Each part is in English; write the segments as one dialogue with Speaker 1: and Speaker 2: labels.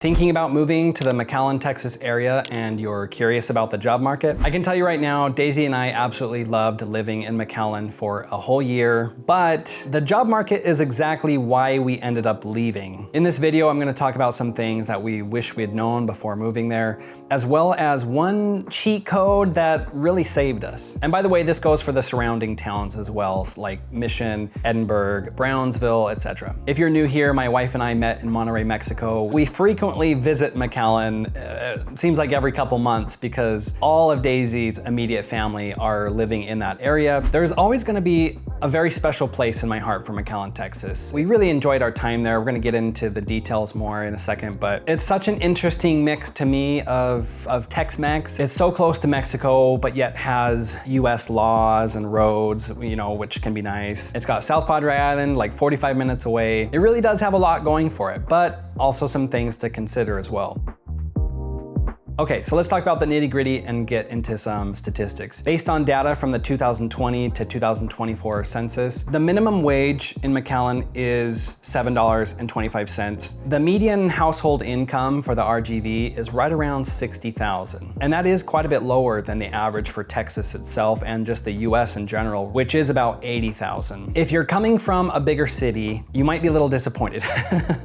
Speaker 1: Thinking about moving to the McAllen, Texas area and you're curious about the job market? I can tell you right now, Daisy and I absolutely loved living in McAllen for a whole year, but the job market is exactly why we ended up leaving. In this video, I'm gonna talk about some things that we wish we had known before moving there, as well as one cheat code that really saved us. And by the way, this goes for the surrounding towns as well, like Mission, Edinburgh, Brownsville, etc. If you're new here, my wife and I met in Monterrey, Mexico. We frequently visit McAllen, seems like every couple months, because all of Daisy's immediate family are living in that area. There's always gonna be a very special place in my heart for McAllen, Texas. We really enjoyed our time there. We're gonna get into the details more in a second, but it's such an interesting mix to me of Tex-Mex. It's so close to Mexico, but yet has US laws and roads, which can be nice. It's got South Padre Island, like 45 minutes away. It really does have a lot going for it, but also some things to consider as well. Okay, so let's talk about the nitty-gritty and get into some statistics. Based on data from the 2020 to 2024 census, the minimum wage in McAllen is $7.25. The median household income for the RGV is right around $60,000. And that is quite a bit lower than the average for Texas itself and just the US in general, which is about $80,000. If you're coming from a bigger city, you might be a little disappointed.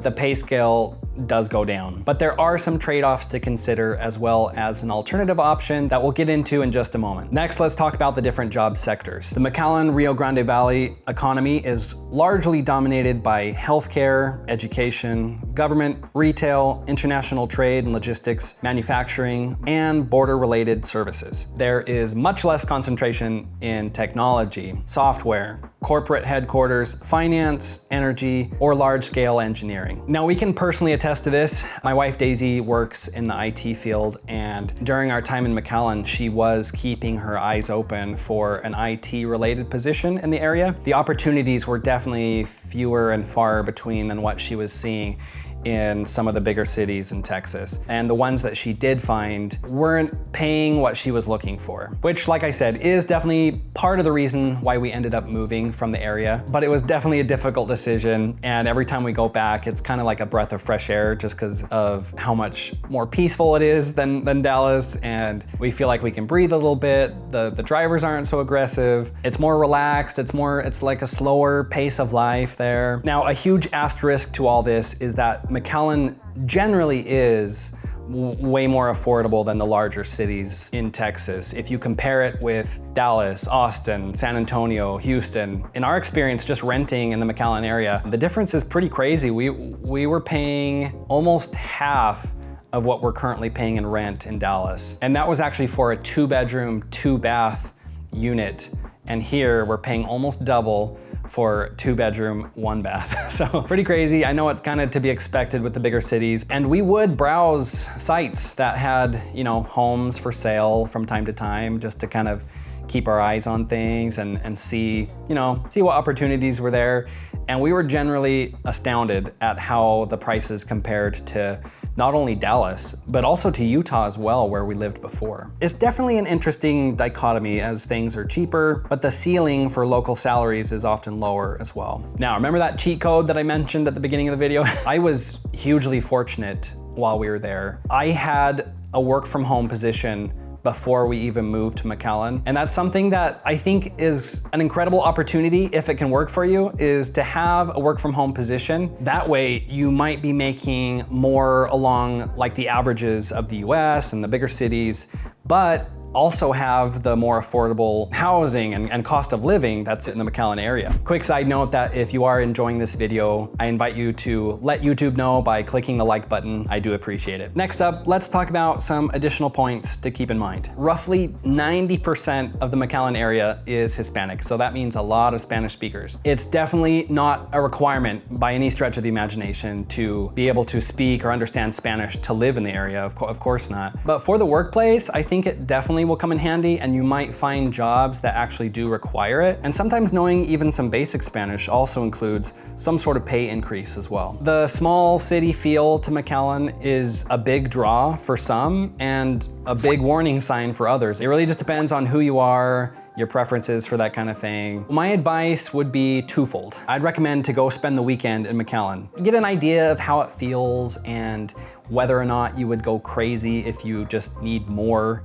Speaker 1: The pay scale does go down, but there are some trade-offs to consider as well as an alternative option that we'll get into in just a moment. Next, let's talk about the different job sectors. The McAllen Rio Grande Valley economy is largely dominated by healthcare, education, government, retail, international trade and logistics, manufacturing, and border-related services. There is much less concentration in technology, software, corporate headquarters, finance, energy, or large-scale engineering. Now, we can personally attest to this. My wife Daisy works in the IT field, and during our time in McAllen, she was keeping her eyes open for an IT-related position in the area. The opportunities were definitely fewer and far between than what she was seeing in some of the bigger cities in Texas. And the ones that she did find weren't paying what she was looking for, which, like I said, is definitely part of the reason why we ended up moving from the area. But it was definitely a difficult decision. And every time we go back, it's kind of like a breath of fresh air just because of how much more peaceful it is than Dallas. And we feel like we can breathe a little bit. The drivers aren't so aggressive. It's more relaxed. It's like a slower pace of life there. Now, a huge asterisk to all this is that McAllen generally is way more affordable than the larger cities in Texas. If you compare it with Dallas, Austin, San Antonio, Houston, in our experience just renting in the McAllen area, the difference is pretty crazy. We were paying almost half of what we're currently paying in rent in Dallas. And that was actually for a 2-bedroom, 2-bath unit. And here we're paying almost double for 2-bedroom, 1-bath. So pretty crazy. I know it's kind of to be expected with the bigger cities. And we would browse sites that had, homes for sale from time to time, just to kind of keep our eyes on things and see what opportunities were there. And we were generally astounded at how the prices compared to not only Dallas, but also to Utah as well, where we lived before. It's definitely an interesting dichotomy as things are cheaper, but the ceiling for local salaries is often lower as well. Now, remember that cheat code that I mentioned at the beginning of the video? I was hugely fortunate while we were there. I had a work from home position before we even moved to McAllen. And that's something that I think is an incredible opportunity, if it can work for you, is to have a work from home position. That way you might be making more along like the averages of the US and the bigger cities, but also have the more affordable housing and cost of living that's in the McAllen area. Quick side note that if you are enjoying this video, I invite you to let YouTube know by clicking the like button. I do appreciate it. Next up, let's talk about some additional points to keep in mind. Roughly 90% of the McAllen area is Hispanic, so that means a lot of Spanish speakers. It's definitely not a requirement by any stretch of the imagination to be able to speak or understand Spanish to live in the area, of course not. But for the workplace, I think it definitely will come in handy, and you might find jobs that actually do require it. And sometimes knowing even some basic Spanish also includes some sort of pay increase as well. The small city feel to McAllen is a big draw for some and a big warning sign for others. It really just depends on who you are your preferences for that kind of thing. My advice would be twofold. I'd recommend to go spend the weekend in McAllen. Get an idea of how it feels and whether or not you would go crazy if you just need more.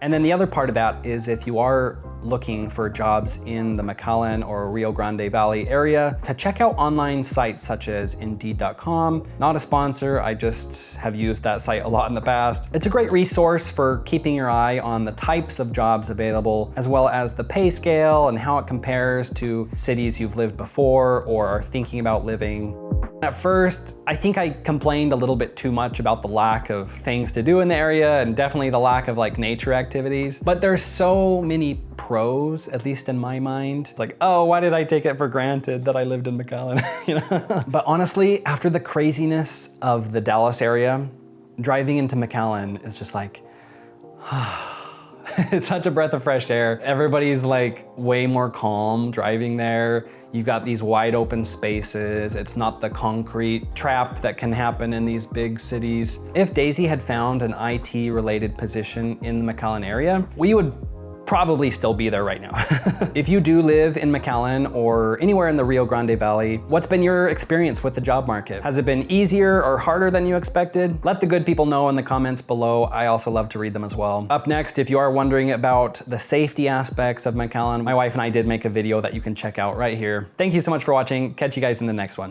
Speaker 1: And then the other part of that is if you are looking for jobs in the McAllen or Rio Grande Valley area, to check out online sites such as Indeed.com. Not a sponsor, I just have used that site a lot in the past. It's a great resource for keeping your eye on the types of jobs available, as well as the pay scale and how it compares to cities you've lived before or are thinking about living. At first, I think I complained a little bit too much about the lack of things to do in the area and definitely the lack of like nature activities. But there's so many pros, at least in my mind. It's like, oh, why did I take it for granted that I lived in McAllen? You know? But honestly, after the craziness of the Dallas area, driving into McAllen is just like, it's such a breath of fresh air. Everybody's like way more calm driving there. You've got these wide open spaces. It's not the concrete trap that can happen in these big cities. If Daisy had found an IT related position in the McAllen area, we would probably still be there right now. If you do live in McAllen or anywhere in the Rio Grande Valley, what's been your experience with the job market? Has it been easier or harder than you expected? Let the good people know in the comments below. I also love to read them as well. Up next, if you are wondering about the safety aspects of McAllen, my wife and I did make a video that you can check out right here. Thank you so much for watching. Catch you guys in the next one.